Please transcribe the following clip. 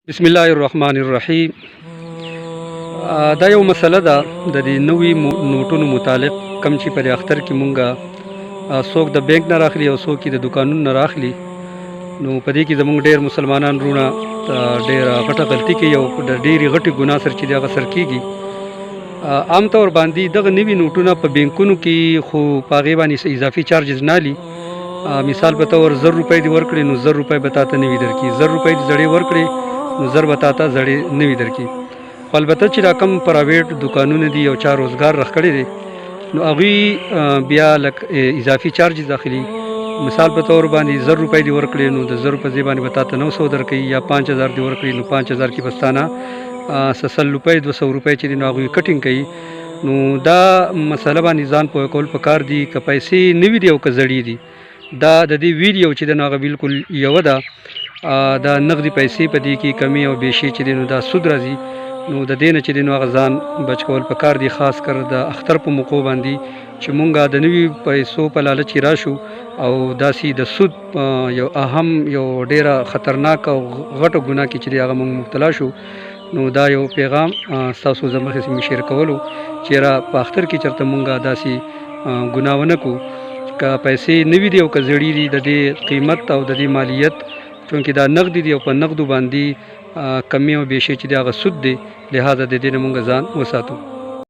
بسم الله الرحمن الرحیم. دا یو مسله ده د دې نوي نوټونو متعلق کم چې پر اختر کې مونږه څوک د بینک نه راخلي او څوک د دکانونو نه راخلي، نو په دې کې زمونږ ډېر مسلمانان وروڼه ډېره غټه غلطي کوي او د ډېرې غټې ګناه سره چې د هغه سر کېږي. عام طور باندې دغه نوي نوټونه په بینکونو کې خو په هغې باندې اضافي چارجز نه لي. مثال په طور 1000 روپۍ دې ورکړې نو 1000 روپۍ به تا ته نوي درکړي، 1000 روپۍ دې زړې ورکړې نو 1000 به تا ته زړې نوي درکړي. خو البته چې دا کم پرایویټ دکانونه دي او چا روزګار رخ کړی دی نو هغوی بیا لک اضافي چارجز داخلي. مثال په طور باندې 1000 روپۍ دې ورکړې نو د 1000 په ځای باندې به تا ته 900 درکوي، یا 5000 دې ورکړي نو 5000 کې بستانه 100 روپۍ 200 روپۍ چې دي نو هغوی کټینګ کوي. نو دا مسله باندې ځان پوه کول پکار دي که پیسې نوي دي او که زړې دي. دا د دې ویډیو چې دی نو هغه بالکل یوه ده. دا نغدي پیسې په دې کې کمی او بیشي چې دی نو دا سود راځي. نو د دې نه چې دی نو هغه ځان بچ کول پکار دي، خاص کر د اختر په موقعو باندې چې مونږه د نوي پیسو په لالچ کې راشو او داسې د سود یو اهم یو ډیره خطرناک او غټه ګناه کې چې دی هغه مونږ مبتلا شو. نو دا یو پیغام ستاسو زه مخکې شیر کولو چې یاره په اختر کې چېرته مونږه داسې ګناه ونه کړو. که پیسې نوي دي او که زړې دي د دې قیمت او د دې مالیت چونکې دا نغدي دي او په نغدو باندې کمی او بیشي چې د هغه سود دی، لہذا د دې نه مونږ ځان وساتو.